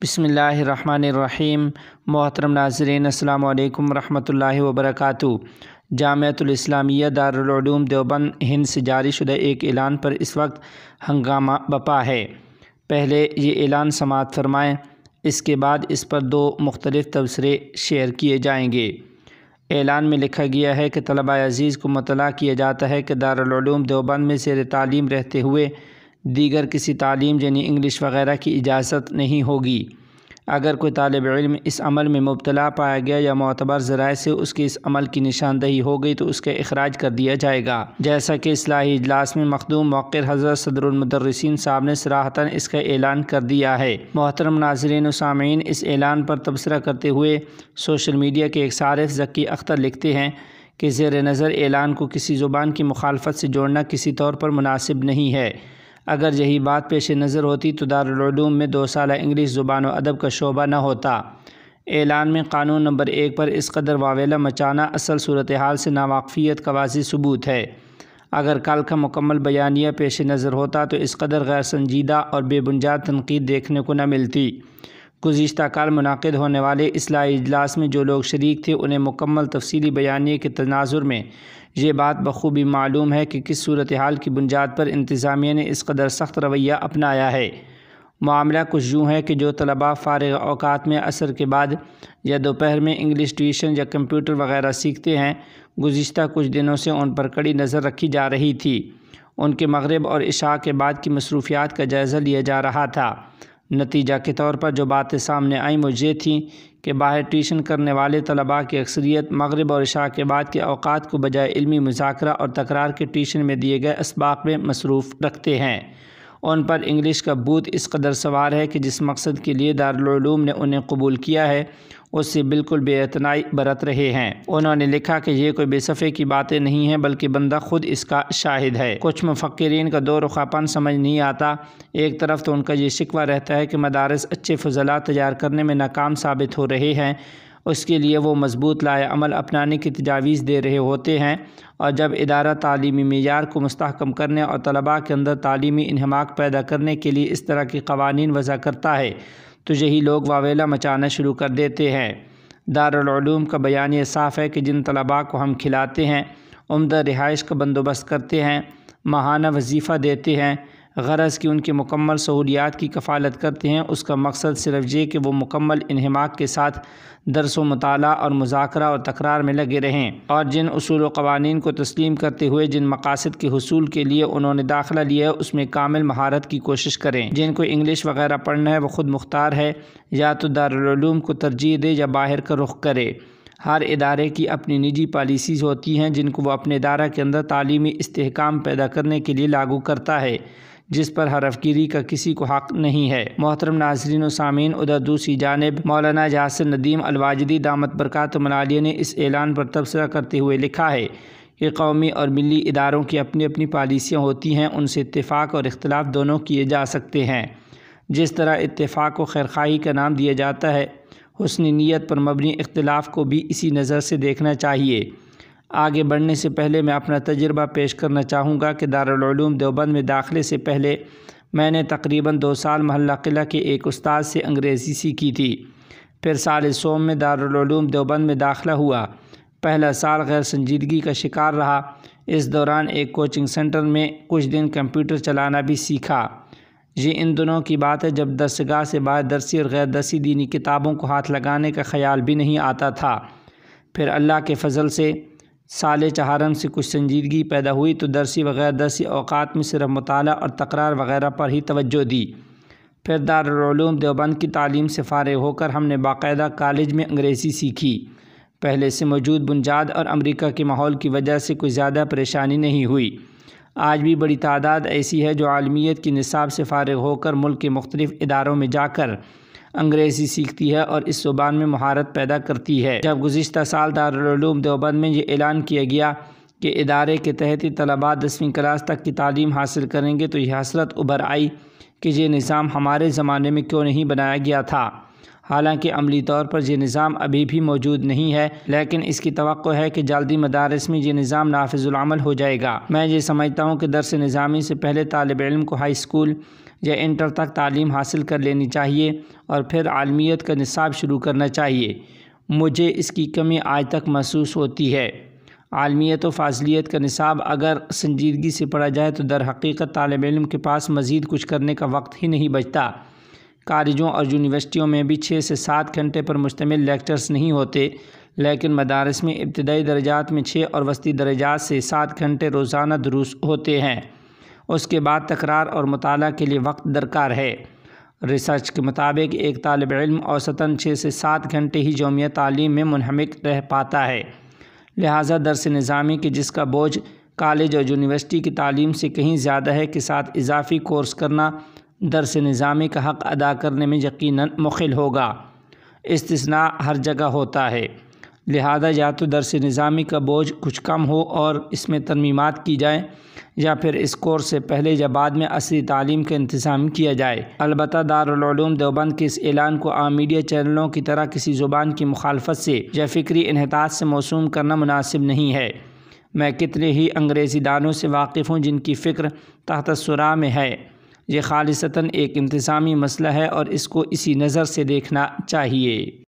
بسم اللہ الرحمن الرحیم۔ محترم ناظرین، السلام علیکم ورحمۃ اللہ وبرکاتہ۔ جامعۃ الاسلامیہ دارالعلوم دیوبند ہند سے جاری شدہ ایک اعلان پر اس وقت ہنگامہ بپا ہے۔ پہلے یہ اعلان سماعت فرمائیں، اس کے بعد اس پر دو مختلف تبصرے شیئر کیے جائیں گے۔ اعلان میں لکھا گیا ہے کہ طلباء عزیز کو مطلع کیا جاتا ہے کہ دارالعلوم دیوبند میں زیر تعلیم رہتے ہوئے دیگر کسی تعلیم یعنی انگلش وغیرہ کی اجازت نہیں ہوگی۔ اگر کوئی طالب علم اس عمل میں مبتلا پایا گیا یا معتبر ذرائع سے اس کے اس عمل کی نشاندہی ہو گئی تو اس کا اخراج کر دیا جائے گا، جیسا کہ اصلاحی اجلاس میں مخدوم موقر حضرت صدر المدرسین صاحب نے صراحتاً اس کا اعلان کر دیا ہے۔ محترم ناظرین و سامعین، اس اعلان پر تبصرہ کرتے ہوئے سوشل میڈیا کے ایک صارف ذکی اختر لکھتے ہیں کہ زیر نظر اعلان کو کسی زبان کی مخالفت سے جوڑنا کسی طور پر مناسب نہیں ہے۔ اگر یہی بات پیش نظر ہوتی تو دارالعلوم میں 2 سالہ انگلش زبان و ادب کا شعبہ نہ ہوتا۔ اعلان میں قانون نمبر 1 پر اس قدر واویلا مچانا اصل صورتحال سے ناواقفیت کا واضح ثبوت ہے۔ اگر کل کا مکمل بیانیہ پیش نظر ہوتا تو اس قدر غیر سنجیدہ اور بے بنیاد تنقید دیکھنے کو نہ ملتی۔ گزشتہ کال منعقد ہونے والے اصلاحی اجلاس میں جو لوگ شریک تھے انہیں مکمل تفصیلی بیانیے کے تناظر میں یہ بات بخوبی معلوم ہے کہ کس صورتحال کی بنیاد پر انتظامیہ نے اس قدر سخت رویہ اپنایا ہے۔ معاملہ کچھ یوں ہے کہ جو طلباء فارغ اوقات میں عصر کے بعد یا دوپہر میں انگلش ٹیوشن یا کمپیوٹر وغیرہ سیکھتے ہیں، گزشتہ کچھ دنوں سے ان پر کڑی نظر رکھی جا رہی تھی۔ ان کے مغرب اور عشاء کے بعد کی مصروفیات کا جائزہ لیا جا رہا تھا۔ نتیجہ کے طور پر جو باتیں سامنے آئیں وہ یہ تھیں کہ باہر ٹیوشن کرنے والے طلباء کی اکثریت مغرب اور عشاء کے بعد کے اوقات کو بجائے علمی مذاکرہ اور تکرار کے ٹیوشن میں دیے گئے اسباق میں مصروف رکھتے ہیں۔ ان پر انگلش کا بھوت اس قدر سوار ہے کہ جس مقصد کے لیے دارالعلوم نے انہیں قبول کیا ہے اس سے بالکل بے اعتنائی برت رہے ہیں۔ انہوں نے لکھا کہ یہ کوئی بے صفحے کی باتیں نہیں ہیں بلکہ بندہ خود اس کا شاہد ہے۔ کچھ مفکرین کا دو رخا پن سمجھ نہیں آتا۔ ایک طرف تو ان کا یہ شکوہ رہتا ہے کہ مدارس اچھے فضلاء تیار کرنے میں ناکام ثابت ہو رہے ہیں، اس کے لیے وہ مضبوط لائحہ عمل اپنانے کی تجاویز دے رہے ہوتے ہیں، اور جب ادارہ تعلیمی معیار کو مستحکم کرنے اور طلباء کے اندر تعلیمی انہماک پیدا کرنے کے لیے اس طرح کے قوانین وضع کرتا ہے تو یہی لوگ واویلا مچانا شروع کر دیتے ہیں۔ دارالعلوم کا بیانیہ صاف ہے کہ جن طلباء کو ہم کھلاتے ہیں، عمدہ رہائش کا بندوبست کرتے ہیں، ماہانہ وظیفہ دیتے ہیں، غرض کہ ان کی مکمل سہولیات کی کفالت کرتے ہیں، اس کا مقصد صرف یہ کہ وہ مکمل انہماک کے ساتھ درس و مطالعہ اور مذاکرہ اور تکرار میں لگے رہیں، اور جن اصول و قوانین کو تسلیم کرتے ہوئے جن مقاصد کے حصول کے لیے انہوں نے داخلہ لیا ہے اس میں کامل مہارت کی کوشش کریں۔ جن کو انگلش وغیرہ پڑھنا ہے وہ خود مختار ہے، یا تو دارالعلوم کو ترجیح دے یا باہر کا رخ کرے۔ ہر ادارے کی اپنی نجی پالیسیز ہوتی ہیں جن کو وہ اپنے ادارہ کے اندر تعلیمی استحکام پیدا کرنے کے لیے لاگو کرتا ہے، جس پر حرف گیری کا کسی کو حق نہیں ہے۔ محترم ناظرین و سامعین، ادھر دوسری جانب مولانا یاسر ندیم الواجدی دامت برکاتہم العالیہ نے اس اعلان پر تبصرہ کرتے ہوئے لکھا ہے کہ قومی اور ملی اداروں کی اپنی اپنی پالیسیاں ہوتی ہیں، ان سے اتفاق اور اختلاف دونوں کیے جا سکتے ہیں۔ جس طرح اتفاق کو خیرخواہی کا نام دیا جاتا ہے، حسن نیت پر مبنی اختلاف کو بھی اسی نظر سے دیکھنا چاہیے۔ آگے بڑھنے سے پہلے میں اپنا تجربہ پیش کرنا چاہوں گا کہ دارالعلوم دیوبند میں داخلے سے پہلے میں نے تقریباً 2 سال محلہ قلعہ کے ایک استاد سے انگریزی سیکھی تھی۔ پھر سال سوم میں دارالعلوم دیوبند میں داخلہ ہوا۔ پہلا سال غیر سنجیدگی کا شکار رہا۔ اس دوران ایک کوچنگ سینٹر میں کچھ دن کمپیوٹر چلانا بھی سیکھا۔ یہ ان دنوں کی بات ہے جب درسگاہ سے باہر درسی اور غیر درسی دینی کتابوں کو ہاتھ لگانے کا خیال بھی نہیں آتا تھا۔ پھر اللہ کے فضل سے سال چہارم سے کچھ سنجیدگی پیدا ہوئی تو درسی و غیر درسی اوقات میں صرف مطالعہ اور تکرار وغیرہ پر ہی توجہ دی۔ پھر دارالعلوم دیوبند کی تعلیم سے فارغ ہو کر ہم نے باقاعدہ کالج میں انگریزی سیکھی۔ پہلے سے موجود بنیاد اور امریکہ کے ماحول کی وجہ سے کوئی زیادہ پریشانی نہیں ہوئی۔ آج بھی بڑی تعداد ایسی ہے جو عالمیت کی نصاب سے فارغ ہو کر ملک کے مختلف اداروں میں جا کر انگریزی سیکھتی ہے اور اس زبان میں مہارت پیدا کرتی ہے۔ جب گزشتہ سال دارالعلوم دیوبند میں یہ اعلان کیا گیا کہ ادارے کے تحت طلباء 10ویں کلاس تک کی تعلیم حاصل کریں گے تو یہ حسرت ابھر آئی کہ یہ نظام ہمارے زمانے میں کیوں نہیں بنایا گیا تھا۔ حالانکہ عملی طور پر یہ نظام ابھی بھی موجود نہیں ہے، لیکن اس کی توقع ہے کہ جلدی مدارس میں یہ نظام نافذ العمل ہو جائے گا۔ میں یہ سمجھتا ہوں کہ درس نظامی سے پہلے طالب علم کو ہائی اسکول یا انٹر تک تعلیم حاصل کر لینی چاہیے اور پھر عالمیت کا نصاب شروع کرنا چاہیے۔ مجھے اس کی کمی آج تک محسوس ہوتی ہے۔ عالمیت و فاضلیت کا نصاب اگر سنجیدگی سے پڑھا جائے تو در حقیقت طالب علم کے پاس مزید کچھ کرنے کا وقت ہی نہیں بچتا۔ کالجوں اور یونیورسٹیوں میں بھی 6 سے 7 گھنٹے پر مشتمل لیکچرز نہیں ہوتے، لیکن مدارس میں ابتدائی درجات میں 6 اور وسطی درجات سے 7 گھنٹے روزانہ دروس ہوتے ہیں۔ اس کے بعد تکرار اور مطالعہ کے لیے وقت درکار ہے۔ ریسرچ کے مطابق ایک طالب علم اوسطاً 6 سے 7 گھنٹے ہی یومیہ تعلیم میں منہمک رہ پاتا ہے۔ لہٰذا درس نظامی کے جس کا بوجھ کالج اور یونیورسٹی کی تعلیم سے کہیں زیادہ ہے کے ساتھ اضافی کورس کرنا درس نظامی کا حق ادا کرنے میں یقیناً مخل ہوگا۔ استثناء ہر جگہ ہوتا ہے، لہذا یا تو درس نظامی کا بوجھ کچھ کم ہو اور اس میں ترمیمات کی جائیں، یا پھر اس کورس سے پہلے یا بعد میں اصلی تعلیم کا انتظام کیا جائے۔ البتہ دارالعلوم دیوبند کے اس اعلان کو عام میڈیا چینلوں کی طرح کسی زبان کی مخالفت سے یا فکری انحطاط سے موسوم کرنا مناسب نہیں ہے۔ میں کتنے ہی انگریزی دانوں سے واقف ہوں جن کی فکر تحت الثریٰ میں ہے۔ یہ خالصتاً ایک انتظامی مسئلہ ہے اور اس کو اسی نظر سے دیکھنا چاہیے۔